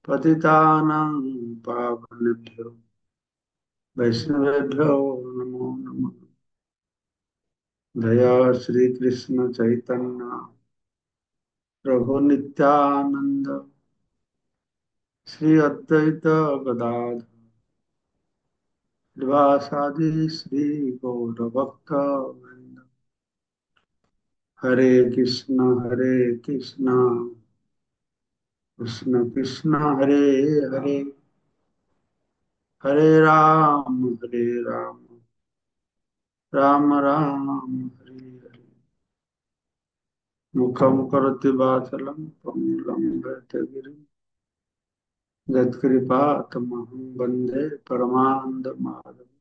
पतितानां पावनेभ्यो वैष्णवेभ्यो नमो नमः। दया श्री कृष्ण चैतन्य प्रभु नित्यानंद श्री अद्वैत गदाधर श्रीवासादि श्री गौर भक्त वृंद। हरे कृष्ण कृष्ण कृष्ण हरे हरे हरे राम राम राम हरे हरे। मुखं करोति वाचालं पंगुलं लंघयते यत्कृपातमहं वन्दे परमानन्दमाधवं।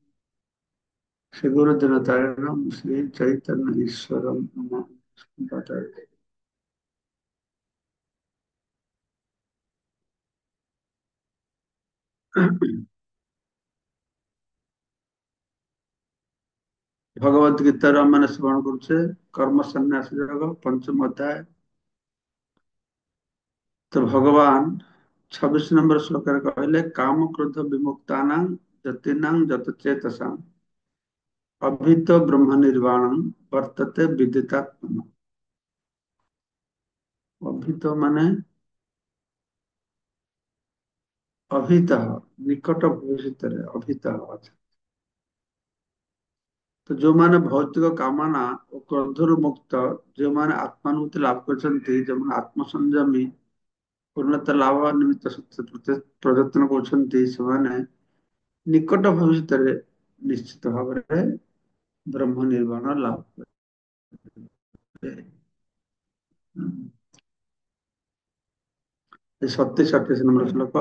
श्रीगुरुदिनतारिणं श्रीचैतन्य ईश्वरं नमः। भगवद गीतार आम श्रवण करुचे कर्म संन्यास योग पंचम अध्याय। तो भगवान 26 नंबर श्लोक कहले काम क्रोध विमुक्ता जतिनां जत चेतसा अभितो ब्रह्म निर्वाणं वर्तते विदितात्मना। अभितो माने अभित निकट भविष्य अभित अच्छा। तो जो माने भौतिक कामना और क्रोधर मुक्त जो माने आत्मानुभूति लाभ करछन्ति जो माने आत्म संयमी पूर्णता लाभ निमित्त प्रयत्न करछन्ति सेमाने निकट भविष्य निश्चित भाव में ब्रह्म निर्वाण लाभ करेंगे। 37 नंबर श्लोक।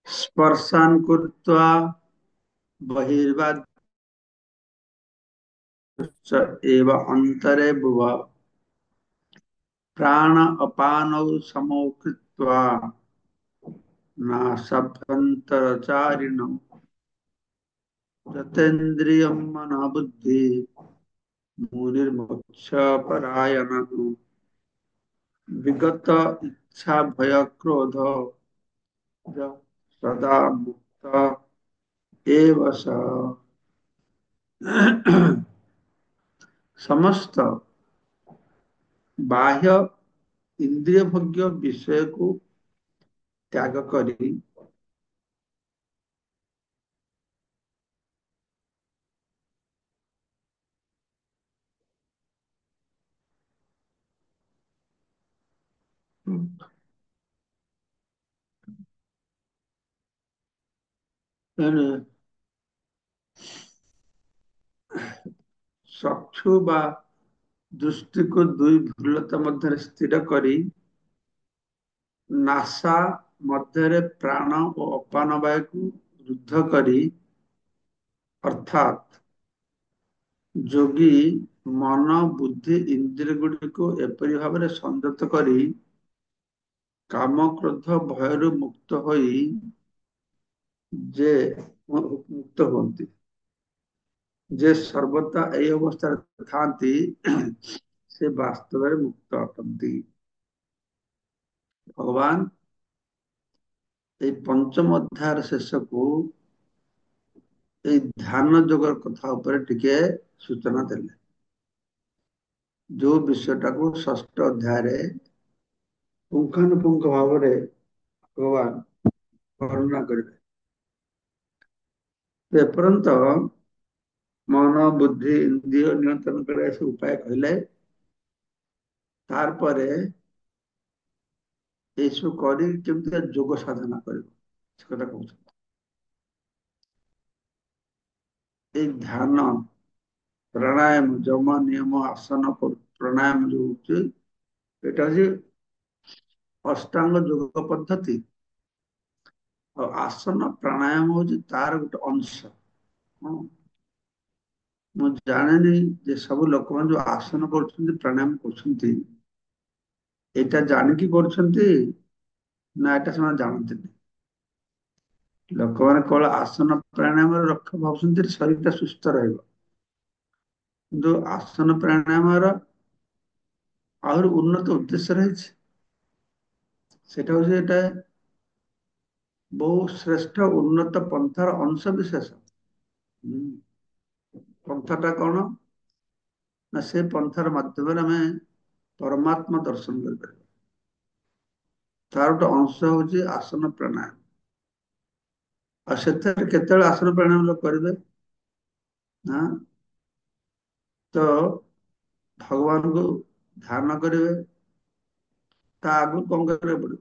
स्पर्शान् कृत्वा बहिर्वाच्य एव अंतरे भुव प्राण अपानौ समौ कृत्वा नासाभ्यन्तरचारिणौ यतेन्द्रियं मनः बुद्धि मुनिर्मोक्ष परायणः विगत इच्छा भय क्रोध सदा मुक्त एव स। समस्त बाह्य इंद्रिय भोग्य विषय को त्याग करी यानी चक्षु बा दृष्टि को दुई भूलता मध्य स्थिर करी नासा मध्य प्राण और अपान वायु को रुद्ध करी अर्थात जोगी मन बुद्धि इंद्रिय गुड़ी को एपरी भाव में संयत करी काम क्रोध भयरु मुक्त होई जे मुक्त होती जे सर्वदा এই অবস্থায় থাকতি से वास्तव में मुक्त अटंती। भगवान এই पंचम अध्याय शेष को এই ध्यान जोगर कथा ऊपर टिके सूचना देले जो विषयटा को षष्ठ अध्याय रे पुंखानुपुंख भाव रे भगवान वर्णना करिवे। एपर्यंत मन बुद्धि इंद्रिय नियंत्रण करे से उपाय कहले तार परे एसु करी केमति जोग साधना करिवो से कथा कहउछ। ए ध्यान प्राणायाम जम नियम आसन प्राणायाम जो होची एटा जे अष्टांग योग पद्धति और आसन प्राणायाम होची तार गोटे अंश। हाँ, ମୁଁ ଜାଣେନି ଯେ ସବୁ ଲୋକମାନେ ଯୋଉ ଆସନ କରୁଛନ୍ତି ପ୍ରାଣାୟାମ କରୁଛନ୍ତି ଏଇଟା ଜାଣିକି କରୁଛନ୍ତି ନା ଏଟା ସେମାନେ ଜାଣନ୍ତିନି। ଲୋକମାନେ କେବଳ ଆସନ ପ୍ରାଣାୟାମରେ ରଖ ଭାବୁଛନ୍ତି ଶରୀରଟା ସୁସ୍ଥ ରହିବ କିନ୍ତୁ ଆସନ ପ୍ରାଣାୟାମର ଆହୁରି ଉନ୍ନତ ଉଦ୍ଦେଶ୍ୟ ରହିଛି। ସେଟା ହଉଛି ଏଟା ବହୁ ଶ୍ରେଷ୍ଠ ଉନ୍ନତ ପନ୍ଥାର ଅଂଶ ବିଶେଷ। ହୁଁ। ପନ୍ଥାଟା କଣ? ନା ସେ ପନ୍ଥାର ମାଧ୍ୟମରେ ଆମେ ପରମାତ୍ମା ଦର୍ଶନ କରିପାରିବା। ତାର ଗୋଟେ ଅଂଶ ହଉଛି ଆସନ ପ୍ରାଣାୟାମ। ଆଉ ସେଥିରେ କେତେବେଳେ ଆସନ ପ୍ରାଣାୟାମ ଲୋକ କରିବେ ନା, ତ ଭଗବାନଙ୍କୁ ଧ୍ୟାନ କରିବେ। ତା ଆଗରୁ କଣ କରିବାକୁ ପଡିବ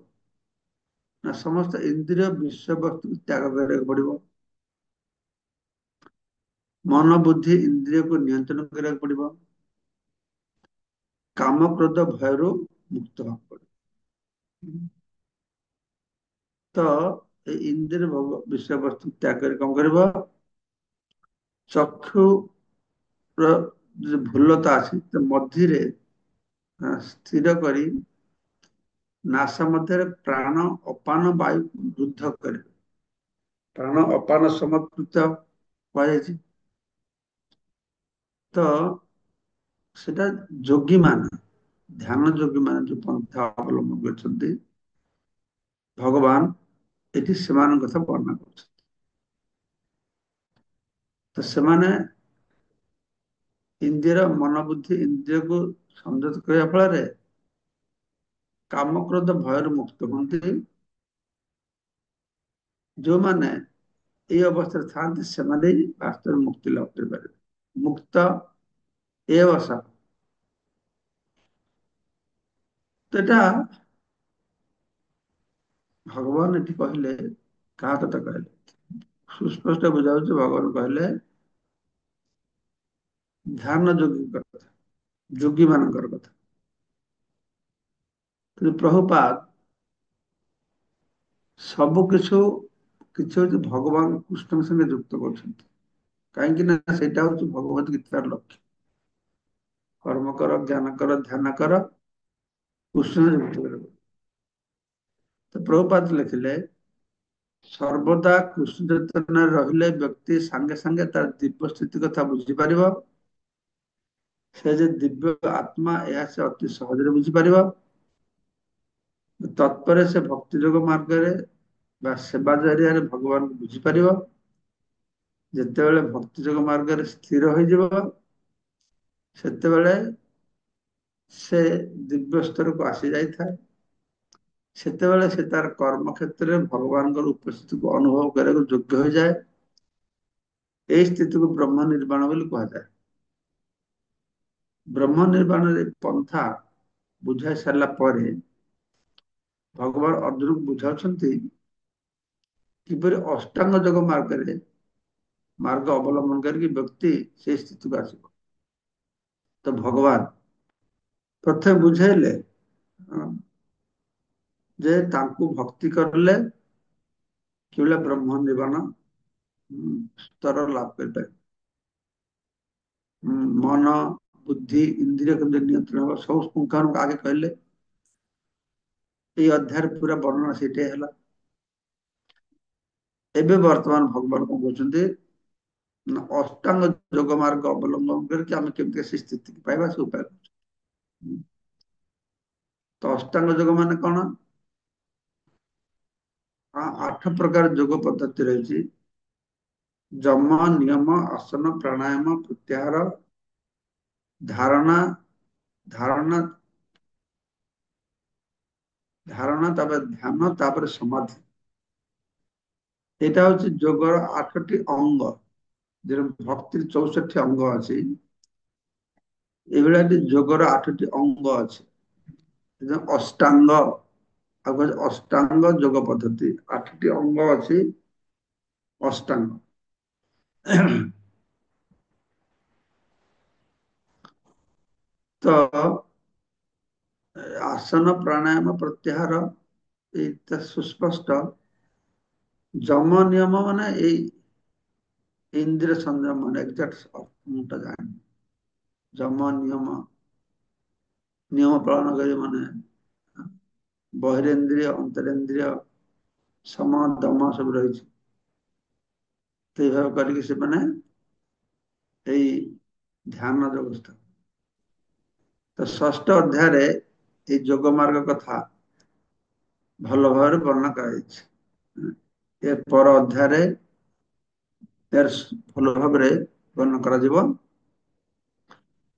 ନା ସମସ୍ତ ଇନ୍ଦ୍ରିୟ ବିଷୟ ବସ୍ତୁ ତ୍ୟାଗ କରିବାକୁ ପଡିବ। ମନ ବୁଦ୍ଧି ଇନ୍ଦ୍ରିୟକୁ ନିୟନ୍ତ୍ରଣ କରିବାକୁ ପଡିବ। କାମ କ୍ରୋଧ ଭୟରୁ ମୁକ୍ତ ହବାକୁ ପଡିବ। ତ ଏଇ ଇନ୍ଦ୍ରିୟ ବିଷୟ ବସ୍ତୁ ତ୍ୟାଗ କରି କଣ କରିବ? ଚକ୍ଷୁ ର ଯୋଉ ଭୁଲତା ଅଛି ମଝିରେ ସ୍ଥିର କରି ନାସ ମଧ୍ୟରେ ପ୍ରାଣ ଅପାନ ବାୟୁ ରୁଦ୍ଧ କରେ। ପ୍ରାଣ ଅପାନ ସମକୃତ କୁହାଯାଇଛି। ତ ସେଟା ଯୋଗୀ ମାନେ, ଧ୍ୟାନ ଯୋଗୀ ମାନେ ଯୋଉ ପନ୍ଥା ଅବଲମ୍ବନ କରିଛନ୍ତି ଭଗବାନ ଏଠି ସେମାନଙ୍କ କଥା ବର୍ଣ୍ଣନା କରୁଛନ୍ତି। ତ ସେମାନେ ଇନ୍ଦ୍ରିୟର ମନ ବୁଦ୍ଧି ଇନ୍ଦ୍ରିୟକୁ ସଂଯତ କରିବା ଫଳରେ କାମ କ୍ରୋଧ ଭୟରୁ ମୁକ୍ତ ହୁଅନ୍ତି। ଯୋଉମାନେ ଏଇ ଅବସ୍ଥାରେ ଥାଆନ୍ତି ସେମାନେ ହିଁ ବାସ୍ତବରେ ମୁକ୍ତି ଲାଭ କରିପାରିବେ। ମୁକ୍ତ ଏ ବସ ଏଟା ଭଗବାନ ଏଠି କହିଲେ କାହା କଥା କହିଲେ? ସୁସ୍ପଷ୍ଟ ବୁଝାଉଛି ଭଗବାନ କହିଲେ ଧ୍ୟାନ ଯୋଗୀଙ୍କ କଥା, ଯୋଗୀ ମାନଙ୍କର କଥା। କିନ୍ତୁ ପ୍ରଭୁପାଦ ସବୁ କିଛି ହଉଛି ଭଗବାନ କୃଷ୍ଣଙ୍କ ସଙ୍ଗେ ଯୁକ୍ତ କରୁଛନ୍ତି। କାହିଁକି ନା ସେଇଟା ହଉଛି ଭଗବତ ଗୀତାର ଲକ୍ଷ୍ୟ। କର୍ମ କର, ଜ୍ଞାନ କର, ଧ୍ୟାନ କର, କୃଷ୍ଣ ଯୁକ୍ତ କର। ତ ପ୍ରଭୁପାଦ ଲେଖିଲେ ସର୍ବଦା କୃଷ୍ଣ ଚୈତନ୍ୟରେ ରହିଲେ ବ୍ୟକ୍ତି ସାଙ୍ଗେ ସାଙ୍ଗେ ତାର ଦିବ୍ୟ ସ୍ଥିତି କଥା ବୁଝିପାରିବ। ସେ ଯେ ଦିବ୍ୟ ଆତ୍ମା ଏହା ସେ ଅତି ସହଜରେ ବୁଝିପାରିବ। ତତ୍ପରେ ସେ ଭକ୍ତି ଯୋଗ ମାର୍ଗରେ ବା ସେବା ଜରିଆରେ ଭଗବାନଙ୍କୁ ବୁଝିପାରିବ। ଯେତେବେଳେ ଭକ୍ତି ଯୋଗ ମାର୍ଗରେ ସ୍ଥିର ହୋଇଯିବ ସେତେବେଳେ ସେ ଦିବ୍ୟ ସ୍ତରକୁ ଆସି ଯାଇଥାଏ। ସେତେବେଳେ ସେ ତାର କର୍ମ କ୍ଷେତ୍ରରେ ଭଗବାନଙ୍କର ଉପସ୍ଥିତିକୁ ଅନୁଭବ କରିବାକୁ ଯୋଗ୍ୟ ହୋଇଯାଏ। ଏଇ ସ୍ଥିତିକୁ ବ୍ରହ୍ମ ନିର୍ବାଣ ବୋଲି କୁହାଯାଏ। ବ୍ରହ୍ମ ନିର୍ବାଣରେ ପନ୍ଥା ବୁଝାଇ ସାରିଲା ପରେ ଭଗବାନ ଅର୍ଜୁନକୁ ବୁଝାଉଛନ୍ତି କିପରି ଅଷ୍ଟାଙ୍ଗ ଯୋଗ ମାର୍ଗ ଅବଲମ୍ବନ କରିକି ବ୍ୟକ୍ତି ସେଇ ସ୍ଥିତିକୁ ଆସିବ। ତ ଭଗବାନ ପ୍ରଥମେ ବୁଝେଇଲେ ଯେ ତାଙ୍କୁ ଭକ୍ତି କରିଲେ କିଭଳିଆ ବ୍ରହ୍ମ ନିର୍ବାଣ ସ୍ତର ଲାଭ କରିପାରିବେ। ମନ ବୁଦ୍ଧି ଇନ୍ଦ୍ରିୟ କେମିତି ନିୟନ୍ତ୍ରଣ ହବ ସବୁ ପୁଙ୍ଖାନୁପୁଙ୍ଖ ଆଗେ କହିଲେ। ଏଇ ଅଧ୍ୟାୟରେ ପୁରା ବର୍ଣ୍ଣନା ସେଇଟା ହେଲା। ଏବେ ବର୍ତ୍ତମାନ ଭଗବାନ କଣ କହୁଛନ୍ତି ନା ଅଷ୍ଟାଙ୍ଗ ଯୋଗ ମାର୍ଗ ଅବଲମ୍ବନ କରିକି ଆମେ କେମିତି ସେ ସ୍ଥିତିକୁ ପାଇବା ସେ ଉପାୟ କରୁଛନ୍ତି। ତ ଅଷ୍ଟାଙ୍ଗ ଯୋଗ ମାନେ କଣ? 8 ପ୍ରକାର ଯୋଗ ପଦ୍ଧତି ରହିଛି। ଯମ ନିୟମ ଆସନ ପ୍ରାଣାୟାମ ପ୍ରତ୍ୟାହାର ଧାରଣା ଧାରଣା ଧାରଣା ତାପରେ ଧ୍ୟାନ ତାପରେ ସମାଧି। ଏଇଟା ହଉଛି ଯୋଗର 8ଟି ଅଙ୍ଗ। ଯେ ଭକ୍ତିର 64 ଅଙ୍ଗ ଅଛି। ଏଇଭଳିଆ ଯୋଗର 8ଟି ଅଙ୍ଗ ଅଛି। ଅଷ୍ଟାଙ୍ଗ ଆଉ ଅଷ୍ଟାଙ୍ଗ ଯୋଗ ପଦ୍ଧତି 8ଟି ଅଙ୍ଗ ଅଛି ଅଷ୍ଟାଙ୍ଗ। ତ ଆସନ ପ୍ରାଣାୟାମ ପ୍ରତ୍ୟାହାର ଏଇଟା ସୁସ୍ପଷ୍ଟ। ଯମ ନିୟମ ମାନେ ଏଇ ଇନ୍ଦ୍ରିୟ ସଂଯମ ଏକ୍ସାକ୍ଟ ମୁଁ ଟା ଜାଣିନି। ଯମ ନିୟମ ପାଳନ କରି ମାନେ ବହିରେନ୍ଦ୍ରିୟ ଅନ୍ତରେନ୍ଦ୍ରିୟ ସମ ଦମ ସବୁ ରହିଛି। ସେଇଭାবে କରିକି ସେମାନେ ଏଇ ଧ୍ୟାନ ବ୍ୟବସ୍ଥା ତ ଷଷ୍ଠ ଅଧ୍ୟାୟରେ ଏଇ ଯୋଗ ମାର୍ଗ କଥା ଭଲ ଭାବରେ ବର୍ଣ୍ଣନା କରାଯାଇଛି। ଏ ପର ଅଧ୍ୟାୟରେ ଭଲ ଭାବରେ ବର୍ଣ୍ଣନା କରାଯିବ।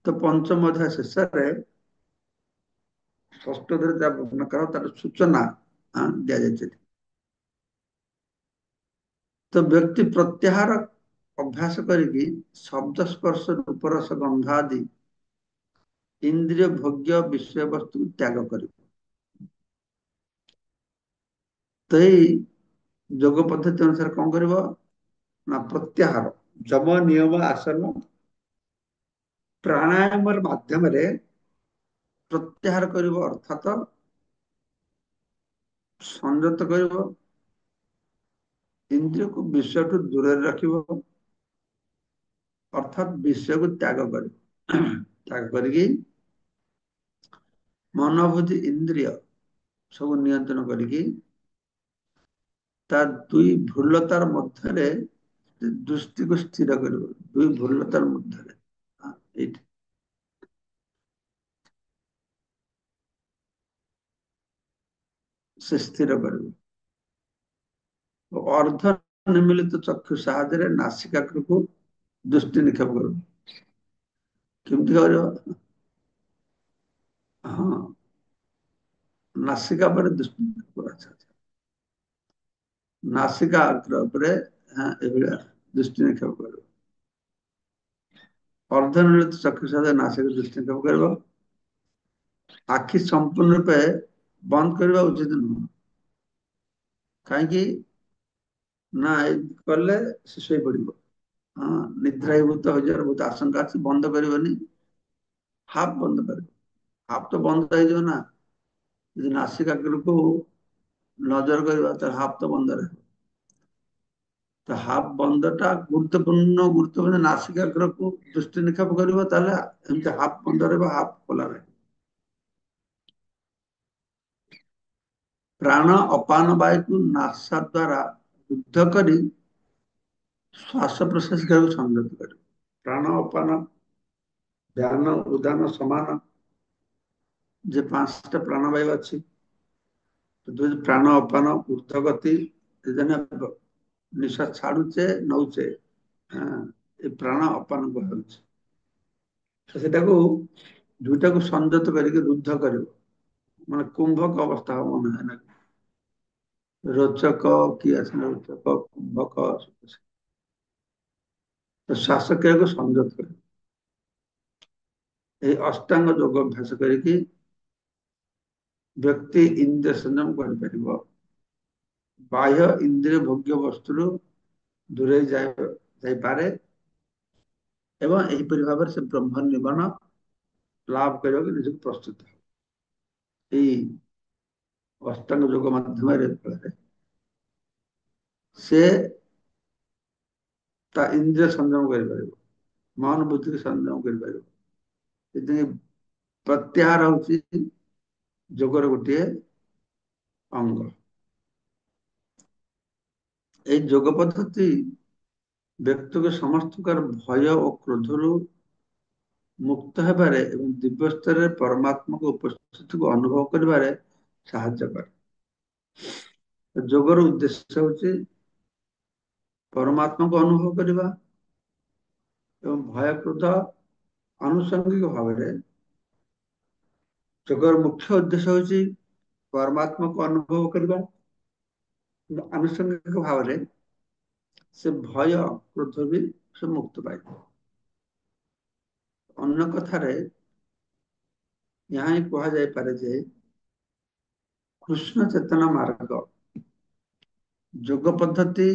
ତ ପଞ୍ଚମ ଅଧ୍ୟାୟ ଶେଷରେ ଷଷ୍ଠ ଅଧ୍ୟାୟରେ ଯାହା ବର୍ଣ୍ଣନା କରା ତାର ସୂଚନା ଦିଆଯାଇଛି। ତ ବ୍ୟକ୍ତି ପ୍ରତ୍ୟାହାର ଅଭ୍ୟାସ କରିକି ଶବ୍ଦ ସ୍ପର୍ଶ ରୂପରସ ଗନ୍ଧ ଆଦି ଇନ୍ଦ୍ରିୟ ଭୋଗ୍ୟ ବିଷୟବସ୍ତୁ ତ୍ୟାଗ କରିବ। ତ ଏଇ ଯୋଗ ପଦ୍ଧତି ଅନୁସାରେ କଣ କରିବ ନା ପ୍ରତ୍ୟାହାର ଯମ ନିୟମ ଆସନ ପ୍ରାଣାୟାମର ମାଧ୍ୟମରେ ପ୍ରତ୍ୟାହାର କରିବ, ଅର୍ଥାତ ସଂଯତ କରିବ, ଇନ୍ଦ୍ରିୟକୁ ବିଷୟଠୁ ଦୂରରେ ରଖିବ, ଅର୍ଥାତ ବିଷୟକୁ ତ୍ୟାଗ କରିବ। ତ୍ୟାଗ କରିକି ମନୋବୁଦ୍ଧି ଇନ୍ଦ୍ରିୟ ସବୁ ନିୟନ୍ତ୍ରଣ କରିକି ତା ଦୁଇ ଭ୍ରୁଲତାର ମଧ୍ୟରେ ଦୃଷ୍ଟିକୁ ସ୍ଥିର କରିବ। ଦୁଇ ଭ୍ରୁଲତାର ମଧ୍ୟରେ ଏଇଠି ସେ ସ୍ଥିର କରିବ। ଅର୍ଦ୍ଧ ନିମିଳିତ ଚକ୍ଷୁ ସାହାଯ୍ୟରେ ନାସିକାଗ୍ରକୁ ଦୃଷ୍ଟି ନିକ୍ଷେପ କରିବ। କେମିତି କରିବ? ହଁ, ନାସିକା ପରେ ଦୃଷ୍ଟି ନିକ୍ଷେପ କରିବ। ଆଚ୍ଛା, ଆଚ୍ଛା। ନାସିକା ଅଗ୍ର ଉପରେ ଏଭଳିଆ ଦୃଷ୍ଟି ନିକ୍ଷେପ କରିବ। ଅର୍ଦ୍ଧ ନିମିଳିତ ଚକ୍ଷୁ ସାହାଯ୍ୟରେ ନାସିକା ଦୃଷ୍ଟି ନିକ୍ଷେପ କରିବ। ଆଖି ସମ୍ପୂର୍ଣ୍ଣ ରୂପେ ବନ୍ଦ କରିବା ଉଚିତ ନୁହଁ। କାହିଁକି ନା ଏମିତି କଲେ ସେ ଶୋଇପଡିବ। ହଁ, ନିଦ୍ରାଭୂତ ହୋଇଯିବାର ବହୁତ ଆଶଙ୍କା ଅଛି। ବନ୍ଦ କରିବନି, ହାଫ ବନ୍ଦ କରିବ। ହାଫ ତ ବନ୍ଦ ହେଇଯିବ ନା, ଯଦି ନାସିକାଗ୍ରକୁ ନଜର କରିବା ତ ହାଫ ତ ବନ୍ଦ ରହିବ। ତ ହାଫ ବନ୍ଦଟା ଗୁରୁତ୍ୱପୂର୍ଣ୍ଣ ନାସିକାଗ୍ରକୁ ଦୃଷ୍ଟି ନିକ୍ଷେପ କରିବ, ତାହେଲେ ଏମିତି ହାଫ ବନ୍ଦ ରହିବ, ହାଫ ଖୋଲା ରହିବ। ପ୍ରାଣ ଅପାନ ବାୟୁକୁ ନାସା ଦ୍ୱାରା ରୁଦ୍ଧ କରି ଶ୍ୱାସ ପ୍ରଶ୍ୱାସ କ୍ରିୟାକୁ ସଂଯତ କରିବ। ପ୍ରାଣ ଅପାନ ଧ୍ୟାନ ଉଦାନ ସମାନ ଯେ ପାଞ୍ଚଟା ପ୍ରାଣବାୟୁ ଅଛି, ପ୍ରାଣ ଅପାନ ଊର୍ଧ୍ୱ ଗତି ନିଶ୍ୱାସ ଛାଡୁଛେ ନଉଛେ, ଏ ପ୍ରାଣ ଅପାନ କୁହାଯାଉଛି। ସେଟାକୁ ଦୁଇଟାକୁ ସଂଯତ କରିକି ରୁଦ୍ଧ କରିବ, ମାନେ କୁମ୍ଭକ ଅବସ୍ଥା ହବ ମନେ। ରୋଚକ କି ଆସିଲେ ରୋଚକ କୁମ୍ଭକ, ଶ୍ୱାସକ୍ରିୟାକୁ ସଂଯତ କରିବ। ଏହି ଅଷ୍ଟାଙ୍ଗ ଯୋଗ ଅଭ୍ୟାସ କରିକି ବ୍ୟକ୍ତି ଇନ୍ଦ୍ରିୟ ସଂଯମ କରିପାରିବ। ବାହ୍ୟ ଇନ୍ଦ୍ରିୟ ଭୋଗ୍ୟ ବସ୍ତୁରୁ ଦୂରେଇ ଯାଇପାରେ ଏବଂ ଏହିପରି ଭାବରେ ସେ ବ୍ରହ୍ମ ନିବନ ଲାଭ କରିବାକୁ ନିଜକୁ ପ୍ରସ୍ତୁତ। ଏଇ ଅଷ୍ଟାଙ୍ଗ ଯୋଗ ମାଧ୍ୟମରେ ସେ ତା ଇନ୍ଦ୍ରିୟ ସଂଯମ କରିପାରିବ, ମନ ବୁଦ୍ଧିକୁ ସଂଯମ କରିପାରିବ। ସେଥିପାଇଁ ପ୍ରତ୍ୟାହାର ହଉଛି ଯୋଗର ଗୋଟିଏ ଅଙ୍ଗ। ଏଇ ଯୋଗ ପଦ୍ଧତି ବ୍ୟକ୍ତିକୁ ସମସ୍ତ ପ୍ରକାର ଭୟ ଓ କ୍ରୋଧରୁ ମୁକ୍ତ ହେବାରେ ଏବଂ ଦିବ୍ୟ ସ୍ତରରେ ପରମାତ୍ମାଙ୍କ ଉପସ୍ଥିତିକୁ ଅନୁଭବ କରିବାରେ ସାହାଯ୍ୟ କରେ। ଯୋଗର ଉଦ୍ଦେଶ୍ୟ ହଉଛି ପରମାତ୍ମାକୁ ଅନୁଭବ କରିବା ଏବଂ ଭୟ କ୍ରୋଧ ଆନୁଷଙ୍ଗିକ ଭାବରେ ଯୋଗର ମୁଖ୍ୟ ଉଦ୍ଦେଶ୍ୟ ହଉଛି ପରମାତ୍ମାକୁ ଅନୁଭବ କରିବା, ଆନୁଷଙ୍ଗିକ ଭାବରେ ସେ ଭୟ କ୍ରୋଧ ବି ସେ ମୁକ୍ତ ପାଇବ। ଅନ୍ୟ କଥାରେ ଏହା ହିଁ କୁହାଯାଇପାରେ ଯେ କୃଷ୍ଣ ଚେତନା ମାର୍ଗ ଯୋଗ ପଦ୍ଧତି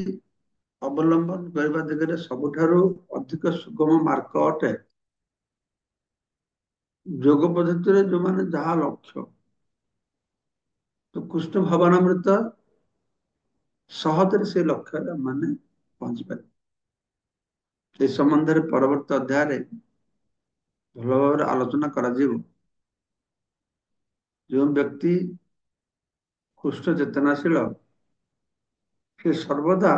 ଅବଲମ୍ବନ କରିବା ଦିଗରେ ସବୁଠାରୁ ଅଧିକ ସୁଗମ ମାର୍ଗ ଅଟେ। ଯୋଗ ପଦ୍ଧତିରେ ଯୋଉମାନେ ଯାହା ଲକ୍ଷ୍ୟ, ତ କୃଷ୍ଣ ଭବନାମୃତ ସହଜରେ ସେ ଲକ୍ଷ୍ୟରେ ମାନେ ପହଞ୍ଚି ପାରିବେ। ଏ ସମ୍ବନ୍ଧରେ ପରବର୍ତ୍ତୀ ଅଧ୍ୟାୟରେ ଭଲ ଭାବରେ ଆଲୋଚନା କରାଯିବ। ଯେଉଁ ବ୍ୟକ୍ତି କୃଷ୍ଣ ଚେତନାଶୀଳ ସେ ସର୍ବଦା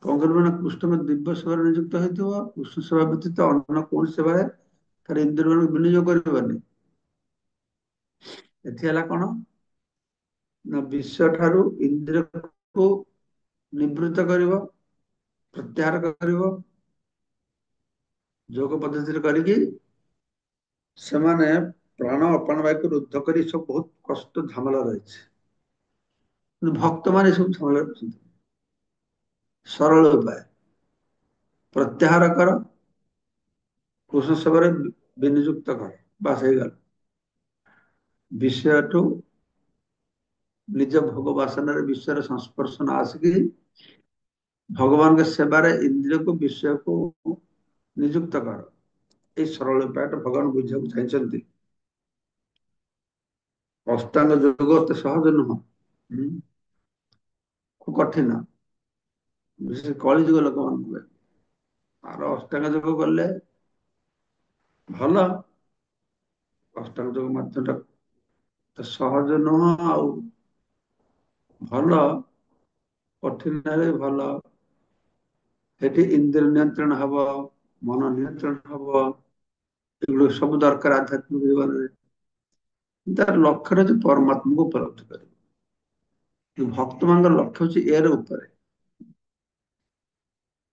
କଣ କରିବ ନା କୃଷ୍ଣଙ୍କ ଦିବ୍ୟ ସେବାରେ ନିଯୁକ୍ତ ହେଇଥିବ। କୃଷ୍ଣ ସେବା ବ୍ୟତୀତ ଅନ୍ୟ କୌଣସି ସେବାରେ ତାର ଇନ୍ଦ୍ରିୟକୁ ବିନିଯୋଗ କରିବନି। ଏଥି ହେଲା କଣ ନା ବିଷୟ ଠାରୁ ଇନ୍ଦ୍ରିୟକୁ ନିବୃତ୍ତ କରିବ, ପ୍ରତ୍ୟାହାର କରିବ, ଯୋଗ ପଦ୍ଧତିରେ କରିକି ସେମାନେ ପ୍ରାଣ ଅପାନ ବାୟୁକୁ ରୁଦ୍ଧ କରି ସବୁ ବହୁତ କଷ୍ଟ ଝାମେଲା ରହିଛି। କିନ୍ତୁ ଭକ୍ତମାନେ ଏସବୁ ଝାମେଲା ରହୁଛନ୍ତି। ସରଳ ଉପାୟ, ପ୍ରତ୍ୟାହାର କର, କୃଷ୍ଣ ସେବାରେ ବିନିଯୁକ୍ତ କର, ବାସ୍ ହେଇଗଲା। ବିଷୟଠୁ ନିଜ ଭୋଗ ବାସନାରେ ବିଷୟର ସଂସ୍ପର୍ଶ ନ ଆସିକି ଭଗବାନଙ୍କ ସେବାରେ ଇନ୍ଦ୍ରିୟକୁ ବିଷୟକୁ ନିଯୁକ୍ତ କର। ଏଇ ସରଳ ଉପାୟଟା ଭଗବାନ ବୁଝିବାକୁ ଚାହିଁଛନ୍ତି। ଅଷ୍ଟାଙ୍ଗ ଯୋଗ ଏତେ ସହଜ ନୁହଁ, ଖୁବ କଠିନ, ବିଶେଷ କଳି ଯୁଗ ଲୋକମାନଙ୍କୁ ହୁଏ। ଆର ଅଷ୍ଟାଙ୍ଗ ଯୋଗ କଲେ ଭଲ, ଅଷ୍ଟାଙ୍ଗ ଯୋଗ ମାତ୍ରଟା ସହଜ ନୁହଁ, ଆଉ ଭଲ କଠିନ ହେଲେ ଭଲ। ସେଠି ଇନ୍ଦ୍ରିୟ ନିୟନ୍ତ୍ରଣ ହବ, ମନ ନିୟନ୍ତ୍ରଣ ହବ, ଏଗୁলো ସବୁ ଦରକାର ଆଧ୍ୟାତ୍ମିକ ଜୀବନରେ। ତାର ଲକ୍ଷ୍ୟ ହେଉଛି ପରମାତ୍ମାକୁ ଉପଲବ୍ଧି କରିବ। ଭକ୍ତ ମାନଙ୍କର ଲକ୍ଷ୍ୟ ହେଉଛି ଏର ଉପରେ।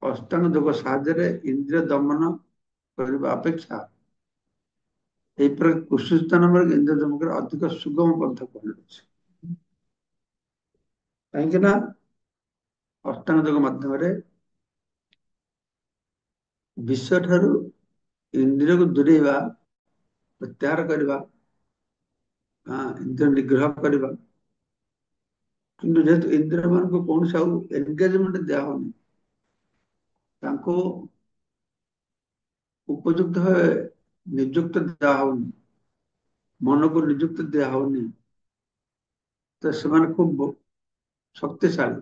ଅଷ୍ଟାଙ୍ଗ ଯୋଗ ସାହାଯ୍ୟରେ ଇନ୍ଦ୍ରିୟ ଦମନ କରିବା ଅପେକ୍ଷା এই ପ୍ରକାର କୁଶିତ ନାମରେ ଇନ୍ଦ୍ରିୟ ଦମନ ଅଧିକ ସୁଗମ ପନ୍ଥା କୁହାଯାଉଛି। କାହିଁକି ନା ଅଷ୍ଟାଙ୍ଗ ଯୋଗ ମାଧ୍ୟମରେ ବିଷୟ ଠାରୁ ଇନ୍ଦ୍ରିୟକୁ ଦୂରେଇବା, ପ୍ରତ୍ୟାହାର କରିବା, ଇନ୍ଦ୍ରିୟ ନିଗ୍ରହ କରିବା। କିନ୍ତୁ ଯେହେତୁ ଇନ୍ଦ୍ରିୟ ମାନଙ୍କୁ କୌଣସି ଆଉ ଏନଗେଜମେଣ୍ଟ ଦିଆ ହଉନି, ତାଙ୍କୁ ଉପଯୁକ୍ତ ଭାବେ ନିଯୁକ୍ତ ଦିଆ ହଉନି, ମନକୁ ନିଯୁକ୍ତି ଦିଆ ହଉନି, ତ ସେମାନେ ଖୁବ ଶକ୍ତିଶାଳୀ।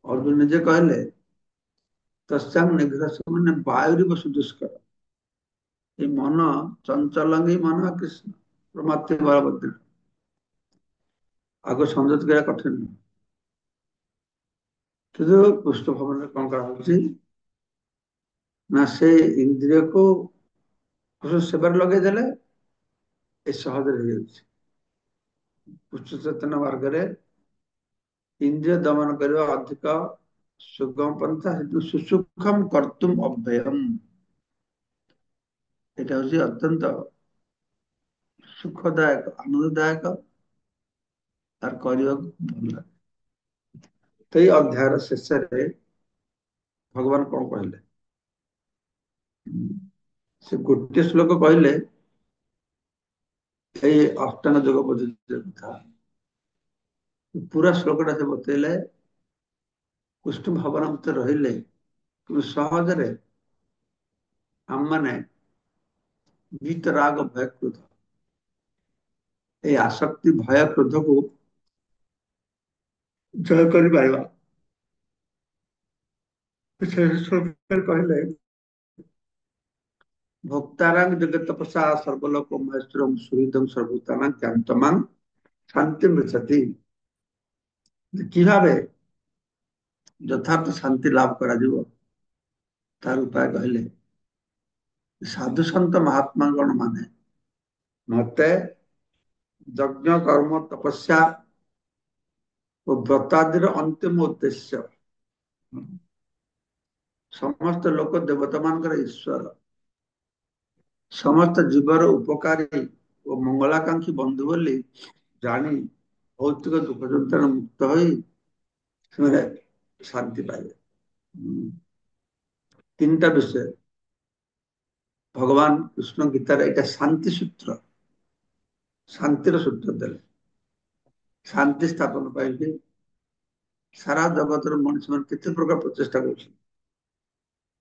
ଅର୍ଜୁନ ନିଜେ କହିଲେ ତସ୍ୟାଂ ନିଗ୍ରହ ମାନେ ବାୟୁରିବ ସୁଦୁଷ୍କର। এই ମନ ଚଞ୍ଚଲଙ୍ଗୀ ମନ କୃଷ୍ଣ ପ୍ରମାତ୍ୟ ବଳଭଦ୍ର। ଆଗ ସଂଯୋଗ କରିବା କଠିନ, କିନ୍ତୁ କୃଷ୍ଣ ଭବନରେ କଣ କରାହଉଛି ନା ସେ ଇନ୍ଦ୍ରିୟକୁ କୃଷ୍ଣ ସେବାରେ ଲଗେଇଦେଲେ ଏ ସହଜରେ ହେଇଯାଉଛି। କୃଷ୍ଣ ଚୈତନ୍ୟ ମାର୍ଗରେ ଇନ୍ଦ୍ରିୟ ଦମନ କରିବା ଅଧିକ ସୁଗମ ପନ୍ଥା, ହେତୁ ସୁସୁଖମ କର୍ତ୍ତୁମ ଅଭ୍ୟୟମ। এটা হচ্ছে অত্যন্ত ସୁଖଦାୟକ, ଆନନ୍ଦଦାୟକ, ତାର କରିବାକୁ ଭଲ ଲାଗେ। ତ ଏଇ ଅଧ୍ୟାୟର ଶେଷରେ ଭଗବାନ କଣ କହିଲେ? ସେ ଗୋଟିଏ ଶ୍ଲୋକ କହିଲେ ଏଇ ଅଷ୍ଟାଙ୍ଗ ଯୋଗ ପଦ୍ଧତି କଥା। ପୁରା ଶ୍ଲୋକଟା ସେ ବତେଇଲେ କୃଷ୍ଣ ଭାବନା ଭିତରେ ରହିଲେ କିନ୍ତୁ ସହଜରେ ଆମମାନେ ବିତରାଗ ଭୟ କ୍ରୋଧ, এই ଆସକ୍ତି ଭୟ କ୍ରୋଧକୁ ଜୟ କରିପାରିବା। ସେ ଶ୍ଲୋକରେ କହିଲେ ভোক্তারাং জগৎতপসা সর্বলোক মহেশ্বরম সুহৃদম সর্বভূতানাং জ্ঞানতমাং শান্তি মৃচ্ছতি। কিভাবে যথার্থ শান্তি লাভ କରାଯିବ ତାର ଉପାୟ କହିଲେ ସାଧୁ ସନ୍ଥ ମହାତ୍ମାଗଣ ମାନେ ମତେ ଯଜ୍ଞ କର୍ମ ତପସ୍ୟା ଓ ବ୍ରତାଦିର ଅନ୍ତିମ ଉଦ୍ଦେଶ୍ୟ, ସମସ୍ତ ଲୋକ ଦେବତା ମାନଙ୍କର ଈଶ୍ୱର, ସମସ୍ତ ଜୀବର ଉପକାରୀ ଓ ମଙ୍ଗଳାକାଂକ୍ଷୀ ବନ୍ଧୁ ବୋଲି ଜାଣି ଭୌତିକ ଦୁଃଖ ଯନ୍ତ୍ରଣା ମୁକ୍ତ ହୋଇ ସେମାନେ ଶାନ୍ତି ପାଇବେ। ତିନିଟା ବିଷୟ ଭଗବାନ କୃଷ୍ଣ ଗୀତାରେ ଏଇଟା ଶାନ୍ତି ସୂତ୍ର, ଶାନ୍ତିର ସୂତ୍ର ଦେଲେ। ଶାନ୍ତି ସ୍ଥାପନ ପାଇଁ ସାରା ଜଗତର ମଣିଷ ମାନେ କେତେ ପ୍ରକାର ପ୍ରଚେଷ୍ଟା କରୁଛନ୍ତି,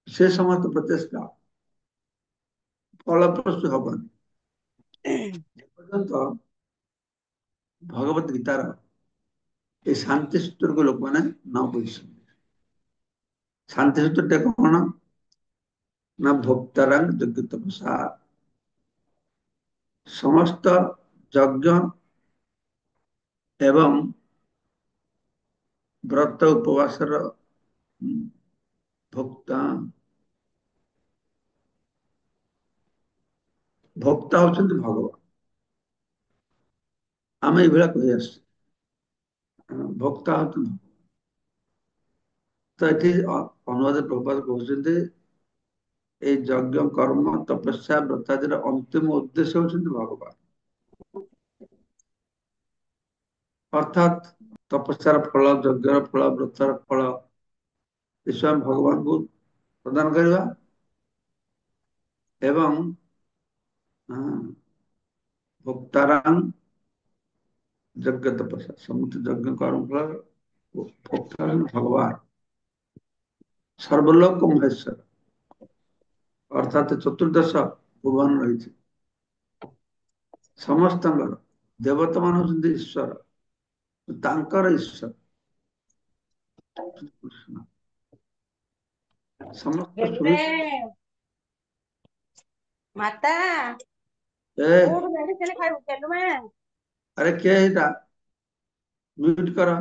ସେ ସମସ୍ତ ପ୍ରଚେଷ୍ଟା ଫଳପ୍ରସୂ ହବନି ଯେପର୍ଯ୍ୟନ୍ତ ଭଗବତ ଗୀତାର এই ଶାନ୍ତି ସୂତ୍ରକୁ ଲୋକମାନେ ନ ବୁଝିଛନ୍ତି। ଶାନ୍ତି ସୂତ୍ରଟା କଣ ନା ଭୋକ୍ତାରାଂ ଯଜ୍ଞ ତପସା, ସମସ୍ତ ଯଜ୍ଞ ଏବଂ ବ୍ରତ ଉପବାସର ଭୋକ୍ତା, ଭୋକ୍ତା ହଉଛନ୍ତି ଭଗବାନ। ଆମେ ଏଇଭଳିଆ କହି ଆସୁଛୁ ଭକ୍ତା ହତୁ। ତ ଏଠି ଅନୁବାଦ ପ୍ରଭୁପାଦ କହୁଛନ୍ତି ଏଇ ଯଜ୍ଞ କର୍ମ ତପସ୍ୟା ବ୍ରତାଦିର ଅନ୍ତିମ ଉଦ୍ଦେଶ୍ୟ ହଉଛନ୍ତି ଭଗବାନ। ଅର୍ଥାତ୍ ତପସ୍ୟାର ଫଳ, ଯଜ୍ଞର ଫଳ, ବ୍ରତର ଫଳ ଏସବୁ ଆମେ ଭଗବାନଙ୍କୁ ପ୍ରଦାନ କରିବା ଏବଂ ଭୋକ୍ତାରାଂ ଯଜ୍ଞ ତପସ୍ୟା ସମସ୍ତ ଯଜ୍ଞ କର୍ମ ଫଳ ଭୋକ୍ତା ଭଗବାନ ସର୍ବଲୋକ ମହେଶ୍ୱର ଅର୍ଥାତ୍ ଚତୁର୍ଦ୍ଦଶ ଭୁବନ ରହିଛି ସମସ୍ତଙ୍କର। ଦେବତା ମାନେ ହଉଛନ୍ତି ଈଶ୍ୱର, ତାଙ୍କର ଈଶ୍ୱର କୃଷ୍ଣ ସମସ୍ତ ଗେଲୁରେ ସୁବିଧା। ମାତା ଏ କୋଉଠୁ ମେଡିସିନ ଖାଇବୁ ଗେଲୁ ମା? ଆରେ କିଏ ଏଇଟା ମ୍ୟୁଟ କର,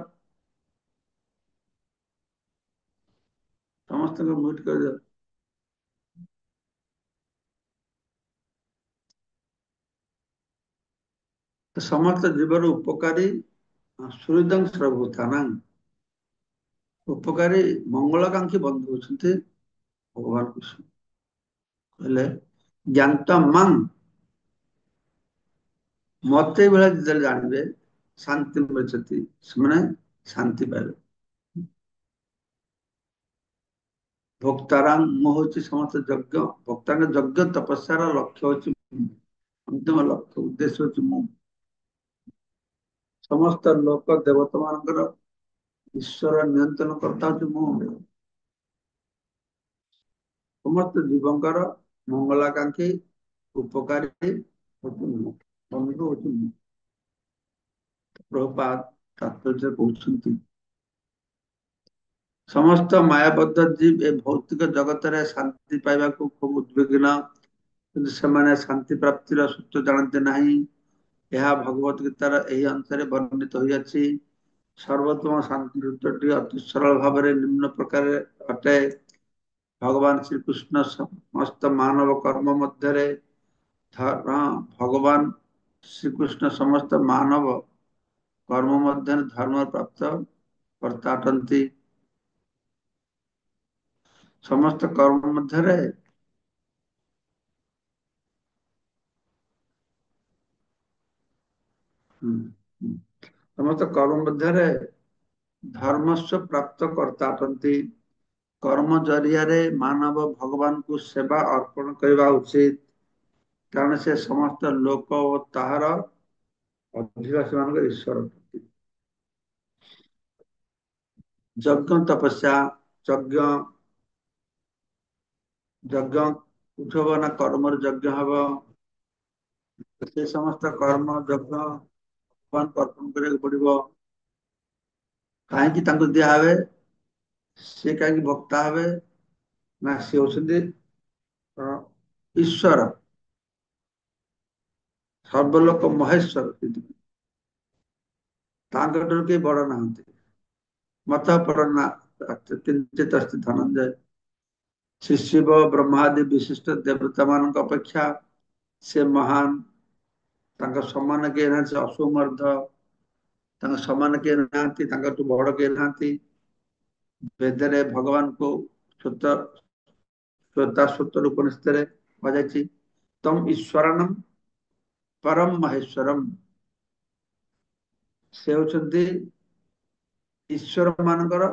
ସମସ୍ତଙ୍କୁ ମ୍ୟୁଟ କରିଦିଅ। ସମସ୍ତ ଜୀବର ଉପକାରୀ ସୁହୃଦଂ ସର୍ବଭୂତାନାଂ ଉପକାରୀ ମଙ୍ଗଳକାଂକ୍ଷୀ ବନ୍ଧୁ ହଉଛନ୍ତି ଭଗବାନ କୃଷ୍ଣ। କହିଲେ ଜ୍ଞାତ ମାଂ ମତେ ଭଳିଆ ଯେତେବେଳେ ଜାଣିବେ ଶାନ୍ତି ମିଳୁଛନ୍ତି ସେମାନେ ଶାନ୍ତି ପାଇବେ। ଭୋକ୍ତାରାମ ମୁଁ ହଉଛି ସମସ୍ତ ଯଜ୍ଞ ଭକ୍ତାଙ୍କ ଯଜ୍ଞ ତପସ୍ୟାର ଲକ୍ଷ୍ୟ ହଉଛି ଅନ୍ତିମ ଲକ୍ଷ୍ୟ ଉଦ୍ଦେଶ୍ୟ ହଉଛି ମୁଁ। ସମସ୍ତ ଲୋକ ଦେବତା ମାନଙ୍କର ଈଶ୍ୱର ନିୟନ୍ତ୍ରଣ କରିଥା ହଉଛି ମୁଁ। ସମସ୍ତ ଜୀବଙ୍କର ମଙ୍ଗଳାକାଂକ୍ଷୀ ଉପକାରୀ ହଉଛି ମୁଁ, ବନ୍ଧୁ ହଉଛି ମୁଁ। ପ୍ରଭୁପାଦ ତାତ୍ପର୍ଯ୍ୟ କହୁଛନ୍ତି ସମସ୍ତ ମାୟାବଦ୍ଧ ଜୀବ ଏ ଭୌତିକ ଜଗତରେ ଶାନ୍ତି ପାଇବାକୁ ଖୁବ ଉଦ୍ବିଗ୍ନ, କିନ୍ତୁ ସେମାନେ ଶାନ୍ତି ପ୍ରାପ୍ତିର ସୂତ୍ର ଜାଣନ୍ତି ନାହିଁ। ଏହା ଭଗବତ ଗୀତାର ଏହି ଅଂଶରେ ବର୍ଣ୍ଣିତ ହୋଇଅଛି। ସର୍ବୋତ୍ତମ ଶାନ୍ତି ସୂତ୍ରଟି ଅତି ସରଳ ଭାବରେ ନିମ୍ନ ପ୍ରକାର ଅଟେ। ଭଗବାନ ଶ୍ରୀକୃଷ୍ଣ ସମସ୍ତ ମାନବ କର୍ମ ମଧ୍ୟରେ ଭଗବାନ ଶ୍ରୀକୃଷ୍ଣ ସମସ୍ତ ମାନବ କର୍ମ ମଧ୍ୟରେ ଧର୍ମ ପ୍ରାପ୍ତ କର୍ତ୍ତା ଅଟନ୍ତି। ସମସ୍ତ କର୍ମ ମଧ୍ୟରେ ସମସ୍ତ କର୍ମ ମଧ୍ୟରେ ଧର୍ମସ୍ୱ ପ୍ରାପ୍ତ କର୍ତ୍ତା ଅଟନ୍ତି। କର୍ମ ଜରିଆରେ ମାନବ ଭଗବାନଙ୍କୁ ସେବା ଅର୍ପଣ କରିବା ଉଚିତ। କାରଣ ସେ ସମସ୍ତ ଲୋକ ଓ ତାହାର ଅଧିବାସୀ ମାନଙ୍କ ଈଶ୍ୱର। ଯଜ୍ଞ ତପସ୍ୟା ଯଜ୍ଞ ଯଜ୍ଞ ଉଠ ନା କର୍ମରେ ଯଜ୍ଞ ହବ। ସେ ସମସ୍ତ କର୍ମ ଯଜ୍ଞ ଭଗବାନଙ୍କୁ ଅର୍ପଣ କରିବାକୁ ପଡିବ। କାହିଁକି ତାଙ୍କୁ ଦିଆହେବେ? ସେ କାହିଁକି ଭକ୍ତା ହେବେ? ନା ସେ ହଉଛନ୍ତି ଈଶ୍ୱର ସର୍ବଲୋକ ମହେଶ୍ଵର। ତାଙ୍କଠାରୁ କେହି ବଡ ନାହାନ୍ତି। ମତ ପରନା କିଞ୍ଚିତ୍ ଅସ୍ତି ଧନଞ୍ଜୟ ଶ୍ରୀ ଶିବ ବ୍ରହ୍ମାଦି ବିଶିଷ୍ଟ ଦେବତା ମାନଙ୍କ ଅପେକ୍ଷା ସେ ମହାନ। ତାଙ୍କ ସମାନ କେହି ନାହାନ୍ତି। ସେ ଅସମର୍ଧ ତାଙ୍କ ସମାନ କିଏ ନାହାନ୍ତି। ତାଙ୍କଠୁ ବଡ କିଏ ନାହାନ୍ତି। ବେଦରେ ଭଗବାନଙ୍କୁ ଶ୍ଵତା ଉପନିଷଦରେ କୁହାଯାଇଛି ତମ ଈଶ୍ୱରାଣମ ପରମ ମହେଶ୍ୱରମ। ସେ ହଉଛନ୍ତି ଈଶ୍ୱର ମାନଙ୍କର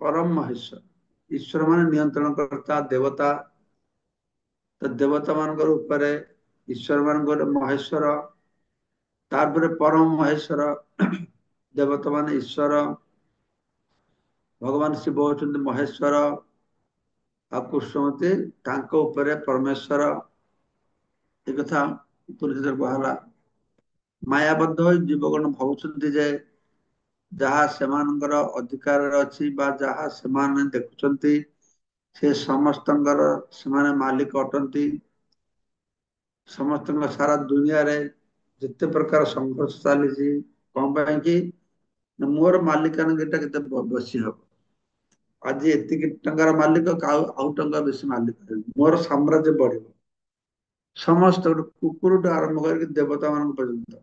ପରମ ମହେଶ୍ୱର। ଈଶ୍ୱର ମାନେ ନିୟନ୍ତ୍ରଣ କର୍ତ୍ତା ଦେବତା। ତ ଦେବତା ମାନଙ୍କର ଉପରେ ଈଶ୍ୱର ମାନଙ୍କର ମହେଶ୍ଵର ତାପରେ ପରମ ମହେଶ୍ଵର ଦେବତା ମାନେ ଈଶ୍ୱର ଭଗବାନ ଶିବ ହଉଛନ୍ତି ମହେଶ୍ଵର ଆଉ କୃଷ୍ଣମୂର୍ତ୍ତି ତାଙ୍କ ଉପରେ ପରମେଶ୍ଵର। ଏ କଥା ଉପନିଷଦରେ କୁହାହେଲା। ମାୟାବଦ୍ଧ ହୋଇ ଜୀବଗଣ ଭାବୁଛନ୍ତି ଯେ ଯାହା ସେମାନଙ୍କର ଅଧିକାରରେ ଅଛି ବା ଯାହା ସେମାନେ ଦେଖୁଛନ୍ତି ସେ ସମସ୍ତଙ୍କର ସେମାନେ ମାଲିକ ଅଟନ୍ତି। ସମସ୍ତଙ୍କ ସାରା ଦୁନିଆରେ ଯେତେ ପ୍ରକାର ସଂଘର୍ଷ ଚାଲିଛି କଣ ପାଇଁ କି ମୋର ମାଲିକାନା ଟା କେତେ ବେଶୀ ହବ। ଆଜି ଏତିକି ଟଙ୍କାର ମାଲିକ ଆଉ ଟଙ୍କା ବେଶୀ ମାଲିକ ହେବି ମୋର ସାମ୍ରାଜ୍ୟ ବଢିବ। ସମସ୍ତ ଗୋଟେ କୁକୁରଠୁ ଆରମ୍ଭ କରିକି ଦେବତା ମାନଙ୍କ ପର୍ଯ୍ୟନ୍ତ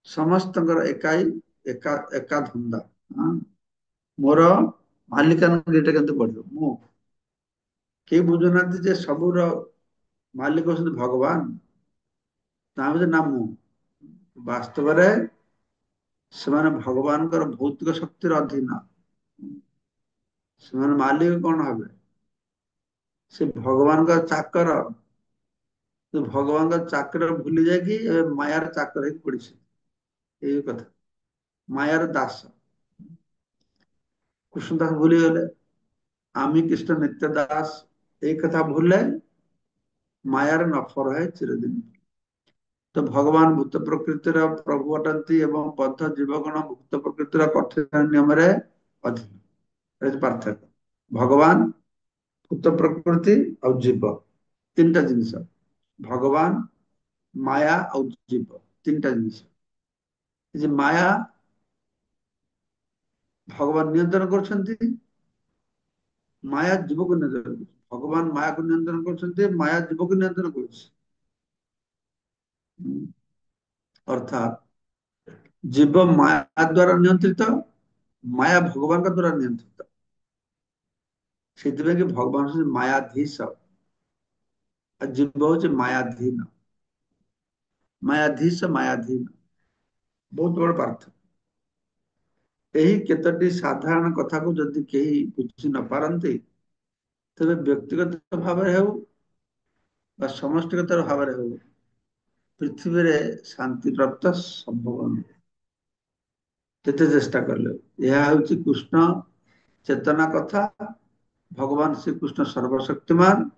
ସମସ୍ତଙ୍କର ଏକାଇ ଏକା ଏକା ଧନ୍ଦା। ହଁ? ମୋର ମାଲିକାନା ଦିଟା କେମିତି ପଡିବ ମୁଁ, କେହି ବୁଝୁନାହାନ୍ତି ଯେ ସବୁର ମାଲିକ ହଉଛନ୍ତି ଭଗବାନ, ତା ଭିତରେ ନା ମୁଁ। ବାସ୍ତବରେ ସେମାନେ ଭଗବାନଙ୍କର ଭୌତିକ ଶକ୍ତିର ଅଧୀନ। ସେମାନେ ମାଲିକ କଣ ହେବେ? ସେ ଭଗବାନଙ୍କ ଚାକର। ତୁ ଭଗବାନଙ୍କ ଚାକର ଭୁଲି ଯାଇକି ଏବେ ମାୟାର ଚାକର ହେଇକି ପଡିଛି। ଏଇ କଥା, ମାୟାର ଦାସ। କୃଷ୍ଣଦାସ ଭୁଲିଗଲେ, আমি কৃষ্ণ নিত্য দাস, এই কথা ভুললে ମାୟାର ନଫର है ଚିରଦିନ। ତ ଭଗବାନ ଭୂତ ପ୍ରକୃତିର ପ୍ରଭୁ ଅଟନ୍ତି ଏବଂ ବଦ୍ଧ ଜୀବଗଣ ଭୂତ ପ୍ରକୃତିର କଠିନ ନିୟମରେ ଅଧୀନ। ଏ ହଉଛି ପାର୍ଥକ୍ୟ। ଭଗବାନ, ଭୂତ ପ୍ରକୃତି ଆଉ ଜୀବ, ତିନିଟା ଜିନିଷ। ଭଗବାନ, ମାୟା ଆଉ ଜୀବ, ତିନିଟା ଜିନିଷ। ଏ ଯେ ମାୟା ଭଗବାନ ନିୟନ୍ତ୍ରଣ କରୁଛନ୍ତି, ମାୟା ଜୀବକୁ ନିୟନ୍ତ୍ରଣ କରୁଛି। ଭଗବାନ ମାୟାକୁ ନିୟନ୍ତ୍ରଣ କରୁଛନ୍ତି, ମାୟା ଜୀବକୁ ନିୟନ୍ତ୍ରଣ କରୁଛି। ଅର୍ଥାତ୍ ଜୀବ ମାୟା ଦ୍ୱାରା ନିୟନ୍ତ୍ରିତ, ମାୟା ଭଗବାନଙ୍କ ଦ୍ୱାରା ନିୟନ୍ତ୍ରିତ। ସେଥିପାଇଁ କି ଭଗବାନ ହଉଛନ୍ତି ମାୟାଧୀଶ ଆଉ ଜୀବ ହଉଛି ମାୟାଧୀନ। ମାୟାଧୀଶ ମାୟାଧୀନ, ବହୁତ ବଡ ପାର୍ଥକ୍ୟ। ଏହି କେତୋଟି ସାଧାରଣ କଥାକୁ ଯଦି କେହି ବୁଝି ନ ପାରନ୍ତି, ତେବେ ବ୍ୟକ୍ତିଗତ ଭାବରେ ହେଉ ବା ସମଷ୍ଟିଗତ ଭାବରେ ହେଉ ପୃଥିବୀରେ ଶାନ୍ତି ପ୍ରାପ୍ତ ସମ୍ଭବ ନୁହେଁ, ଯେତେ ଚେଷ୍ଟା କଲେ। ଏହା ହେଉଛି କୃଷ୍ଣ ଚେତନା କଥା। ଭଗବାନ ଶ୍ରୀକୃଷ୍ଣ ସର୍ବଶକ୍ତିମାନ,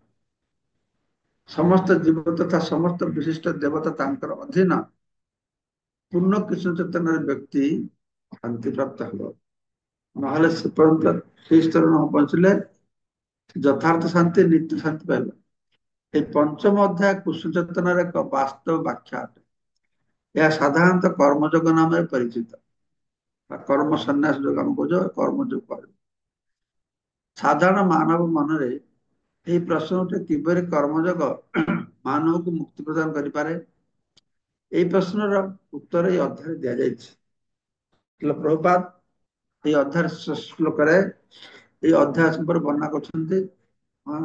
ସମସ୍ତ ଜୀବ ତଥା ସମସ୍ତ ବିଶିଷ୍ଟ ଦେବତା ତାଙ୍କର ଅଧୀନ। ପୂର୍ଣ୍ଣ କୃଷ୍ଣ ଚେତନାର ବ୍ୟକ୍ତି ଶାନ୍ତି ପ୍ରାପ୍ତ ହେବ, ନହେଲେ ସେ ପର୍ଯ୍ୟନ୍ତ ସେଇ ସ୍ତର ନ ପହଞ୍ଚିଲେ ଯଥାର୍ଥ ଶାନ୍ତି ନିତ୍ୟ ଶାନ୍ତି ପାଇବ। এই ପଞ୍ଚମ ଅଧ୍ୟାୟ କୃଷ୍ଣ ଚେତନାର ଏକ ବାସ୍ତବ ବ୍ୟାଖ୍ୟା ଅଟେ। ଏହା ସାଧାରଣତଃ କର୍ମଯୋଗ ନାମରେ ପରିଚିତ, ବା କର୍ମ ସନ୍ନ୍ୟାସ ଯୋଗ ଆମେ କହୁଛୁ, କର୍ମଯୋଗ। ସାଧାରଣ ମାନବ ମନରେ ଏହି ପ୍ରଶ୍ନ ଉଠେ, କିପରି କର୍ମଯୋଗ ମାନବକୁ ମୁକ୍ତି ପ୍ରଦାନ କରିପାରେ? এই ପ୍ରଶ୍ନର ଉତ୍ତର এই ଅଧ୍ୟାୟରେ ଦିଆଯାଇଛି। ପ୍ରଭୁପାଦ এই ଅଧ୍ୟାୟ ଶ୍ଲୋକରେ এই ଅଧ୍ୟାୟ ସମ୍ପର୍କରେ ବର୍ଣ୍ଣନା କରୁଛନ୍ତି। ହଁ,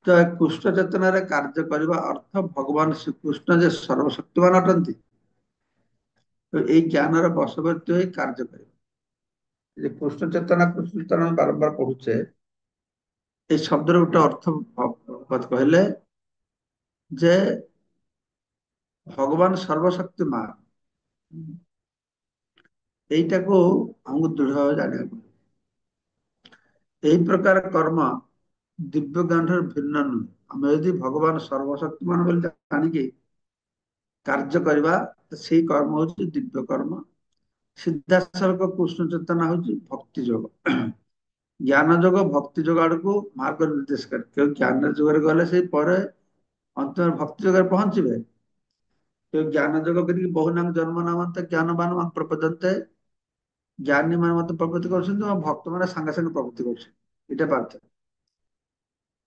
ତ କୃଷ୍ଣ ଚେତନାରେ କାର୍ଯ୍ୟ କରିବା ଅର୍ଥ ଭଗବାନ ଶ୍ରୀକୃଷ୍ଣ ଯେ ସର୍ବଶକ୍ତିମାନ ଅଟନ୍ତି, ତ ଏଇ ଜ୍ଞାନର ବଶବର୍ତ୍ତୀ ହୋଇ କାର୍ଯ୍ୟ କରିବା। ଯେ କୃଷ୍ଣ ଚେତନା ବାରମ୍ବାର ପଢୁଛେ, এই ଶବ୍ଦର ଗୋଟେ ଅର୍ଥ କହିଲେ ଯେ ଭଗବାନ ସର୍ବଶକ୍ତିମାନ, এইଟାକୁ ଆମକୁ ଦୃଢ ଭାବେ ଜାଣିବାକୁ ପଡିବ। ଏହି ପ୍ରକାର କର୍ମ ଦିବ୍ୟ ଜ୍ଞାନ ଠାରୁ ଭିନ୍ନ ନୁହେଁ। ଆମେ ଯଦି ଭଗବାନ ସର୍ବଶକ୍ତିମାନ ବୋଲି ଜାଣିକି କାର୍ଯ୍ୟ କରିବା, ସେଇ କର୍ମ ହଉଛି ଦିବ୍ୟ କର୍ମ। ସିଧାସଳଖ କୃଷ୍ଣ ଚେତନା ହଉଛି ଭକ୍ତି ଯୋଗ। ଜ୍ଞାନ ଯୋଗ ଭକ୍ତି ଯୋଗ ଆଡକୁ ମାର୍ଗ ନିର୍ଦ୍ଦେଶ କରେ। କେଉଁ ଜ୍ଞାନ ଯୁଗରେ ଗଲେ ସେଇ ପରେ ଅନ୍ତିମ ଭକ୍ତି ଯୋଗରେ ପହଞ୍ଚିବେ। କେଉଁ ଜ୍ଞାନ ଯୋଗ କରିକି ବହୁ ନାମ ଜନ୍ମ ନାମନ୍ତେ ଜ୍ଞାନବାନ ପ୍ରପଦନ୍ତେ, ଜ୍ଞାନୀ ମାନେ ମତେ ପ୍ରବୃତ୍ତି କରୁଛନ୍ତି ଏବଂ ଭକ୍ତ ମାନେ ସାଙ୍ଗେ ସାଙ୍ଗେ ପ୍ରବୃତ୍ତି କରୁଛନ୍ତି। ଏଇଟା ପାର୍ଥକ୍ୟ।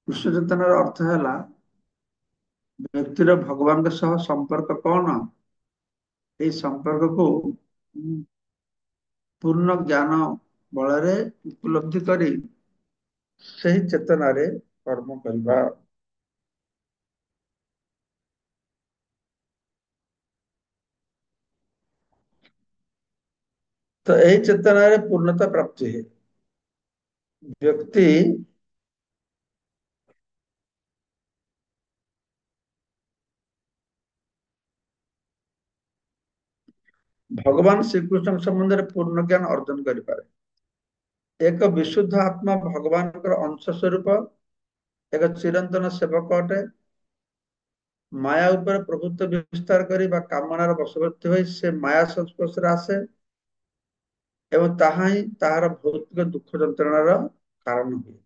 କୃଷ୍ଣ ଚେତନାର ଅର୍ଥ ହେଲା ବ୍ୟକ୍ତିର ଭଗବାନଙ୍କ ସହ ସମ୍ପର୍କ କଣ, এই ସମ୍ପର୍କକୁ ପୂର୍ଣ୍ଣ ଜ୍ଞାନ ବଳରେ ଉପଲବ୍ଧି କରି ସେହି ଚେତନାରେ କର୍ମ କରିବା। ତ ଏହି ଚେତନାରେ ପୂର୍ଣ୍ଣତା ପ୍ରାପ୍ତି ହୁଏ। ବ୍ୟକ୍ତି ଭଗବାନ ଶ୍ରୀକୃଷ୍ଣଙ୍କ ସମ୍ବନ୍ଧରେ ପୂର୍ଣ୍ଣ ଜ୍ଞାନ ଅର୍ଜନ କରିପାରେ। ଏକ ବିଶୁଦ୍ଧ ଆତ୍ମା ଭଗବାନଙ୍କର ଅଂଶ ସ୍ୱରୂପ ଏକ ଚିରନ୍ତନ ସେବକ ଅଟେ। ମାୟା ଉପରେ ପ୍ରଭୁତ୍ୱ ବିସ୍ତାର କରି ବା କାମନାର ବଶବର୍ତ୍ତୀ ହୋଇ ସେ ମାୟା ସଂସ୍ପର୍ଶରେ ଆସେ ଏବଂ ତାହା ହିଁ ତାହାର ଭୌତିକ ଦୁଃଖ ଯନ୍ତ୍ରଣାର କାରଣ ହୁଏ।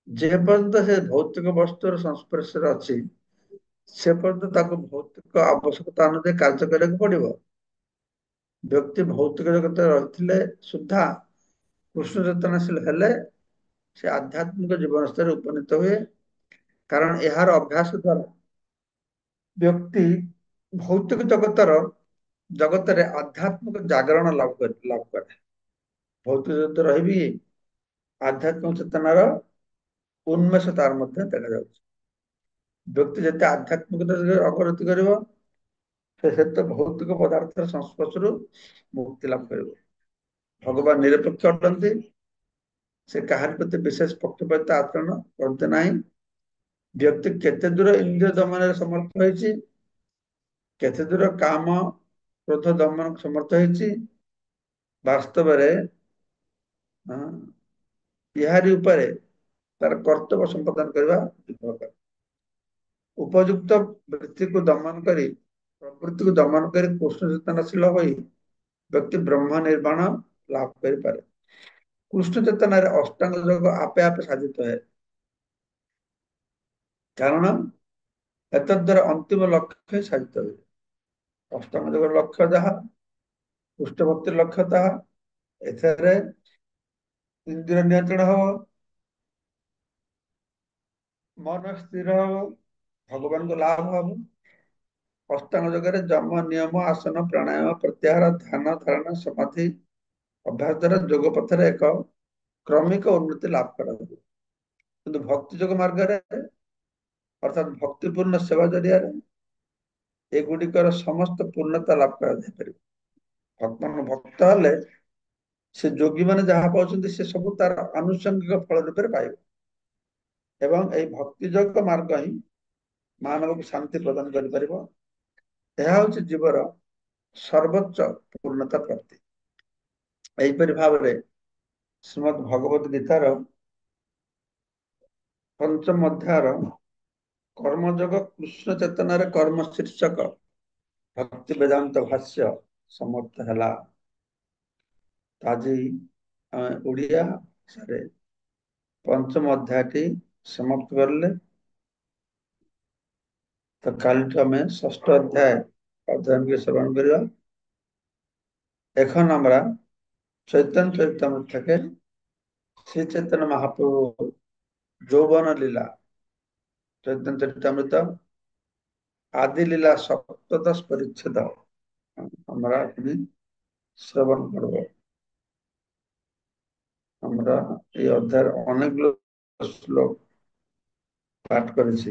ଯେ ପର୍ଯ୍ୟନ୍ତ ସେ ଭୌତିକ ବସ୍ତୁର ସଂସ୍ପର୍ଶରେ ଅଛି, ସେ ପର୍ଯ୍ୟନ୍ତ ତାକୁ ଭୌତିକ ଆବଶ୍ୟକତା ଅନୁଯାୟୀ କାର୍ଯ୍ୟ କରିବାକୁ ପଡିବ। ବ୍ୟକ୍ତି ଭୌତିକ ଜଗତରେ ରହିଥିଲେ ସୁଦ୍ଧା କୃଷ୍ଣ ଚେତନାଶୀଳ ହେଲେ ସେ ଆଧ୍ୟାତ୍ମିକ ଜୀବନ ସ୍ତରରେ ଉପନୀତ ହୁଏ। କାରଣ ଏହାର ଅଭ୍ୟାସ ଦ୍ୱାରା ବ୍ୟକ୍ତି ଭୌତିକ ଜଗତରେ ଆଧ୍ୟାତ୍ମିକ ଜାଗରଣ ଲାଭ କରେ। ଭୌତିକ ଜଗତ ରହିବି ଆଧ୍ୟାତ୍ମିକ ଚେତନାର ଉନ୍ମେଷ ତାର ମଧ୍ୟ ଦେଖାଯାଉଛି। ବ୍ୟକ୍ତି ଯେତେ ଆଧ୍ୟାତ୍ମିକତାରେ ଅଗ୍ରଗତି କରିବ ସେ ସେତେ ଭୌତିକ ପଦାର୍ଥର ସଂସ୍ପର୍ଶରୁ ମୁକ୍ତି ଲାଭ କରିବ। ଭଗବାନ ନିରପେକ୍ଷ ଅଟନ୍ତି। ସେ କାହାରି ପ୍ରତି ବିଶେଷ ପକ୍ଷପାତ ଆଚରଣ କରନ୍ତି ନାହିଁ। ବ୍ୟକ୍ତି କେତେ ଦୂର ଇନ୍ଦ୍ରିୟ ଦମନରେ ସମର୍ଥ ହୋଇଛି, କେତେ ଦୂର କାମ କ୍ରୋଧ ଦମନ ସମର୍ଥ ହେଇଛି, ବାସ୍ତବରେ ଏହାରି ଉପରେ ତାର କର୍ତ୍ତବ୍ୟ ସମ୍ପାଦନ କରିବା ନିର୍ଭର କରେ। ଉପଯୁକ୍ତ ବୃତ୍ତିକୁ ଦମନ କରି ପ୍ରବୃତ୍ତିକୁ ଦମନ କରି କୃଷ୍ଣ ଚେତନାଶୀଳ ହୋଇ ବ୍ୟକ୍ତି ବ୍ରହ୍ମ ନିର୍ବାଣ ଲାଭ କରିପାରେ। କୃଷ୍ଣ ଚେତନାରେ ଅଷ୍ଟାଙ୍ଗ ଯୋଗ ଆପେ ଆପେ ସାଧିତ ହୁଏ, କାରଣ ଏତଦ୍ୱାରା ଅନ୍ତିମ ଲକ୍ଷ୍ୟ ସାଧିତ ହୁଏ। ଅଷ୍ଟାଙ୍ଗ ଯୋଗର ଲକ୍ଷ୍ୟ ଯାହା, କୃଷ୍ଣ ଭକ୍ତିର ଲକ୍ଷ୍ୟ ତାହା। ଏଥିରେ ଇନ୍ଦ୍ରିୟ ନିୟନ୍ତ୍ରଣ ହବ, ମନ ସ୍ଥିର ହବ, ଭଗବାନଙ୍କୁ ଲାଭ ହବ। ଅଷ୍ଟାଙ୍ଗ ଯୋଗରେ ଯମ, ନିୟମ, ଆସନ, ପ୍ରାଣାୟାମ, ପ୍ରତ୍ୟାହାର, ଧ୍ୟାନ, ଧାରଣା, ସମାଧି ଅଭ୍ୟାସ ଦ୍ୱାରା ଯୋଗ ପଥରେ ଏକ କ୍ରମିକ ଉନ୍ନତି ଲାଭ କରାଯିବ। କିନ୍ତୁ ଭକ୍ତି ଯୋଗ ମାର୍ଗରେ ଅର୍ଥାତ୍ ଭକ୍ତିପୂର୍ଣ୍ଣ ସେବା ଜରିଆରେ ଏଗୁଡିକର ସମସ୍ତ ପୂର୍ଣ୍ଣତା ଲାଭ କରାଯାଇପାରିବ। ଭଗବାନ ଭକ୍ତ ହେଲେ ସେ ଯୋଗୀ ମାନେ ଯାହା ପାଉଛନ୍ତି ସେ ସବୁ ତାର ଆନୁଷଙ୍ଗିକ ଫଳ ରୂପରେ ପାଇବ। ଏବଂ ଏହି ଭକ୍ତି ଯୋଗ ମାର୍ଗ ହିଁ ମାନବକୁ ଶାନ୍ତି ପ୍ରଦାନ କରିପାରିବ। ଏହା ହଉଛି ଜୀବର ସର୍ବୋଚ୍ଚ ପୂର୍ଣ୍ଣତା ପ୍ରାପ୍ତି। ଏହିପରି ଭାବରେ ଶ୍ରୀମଦ୍ ଭଗବତ ଗୀତାର ପଞ୍ଚମ ଅଧ୍ୟାୟର କର୍ମଯୋଗ କୃଷ୍ଣ ଚେତନାରେ କର୍ମ ଶୀର୍ଷକ ଭକ୍ତି ବେଦାନ୍ତ ଭାଷ୍ୟ ସମାପ୍ତ ହେଲା। ଆଜି ଆମେ ଓଡ଼ିଆ ଭାଷାରେ ପଞ୍ଚମ ଅଧ୍ୟାୟଟି ସମାପ୍ତ କରିଲେ। তো কালকে আমি ষষ্ঠ অধ্যায় অধ্যয়নকে শ্রবণ করিবা। এখন আমরা চৈতন্য চরিতামৃত থেকে শ্রী চৈতন্য মহাপ্রভু যৌবন লীলা চৈতন্য চরিতামৃত আদি লীলা সপ্তদশ পরিচ্ছেদ আমরা এখানে শ্রবণ করব। আমরা এই অধ্যায়ের অনেকগুলো শ্লোক পাঠ করেছি।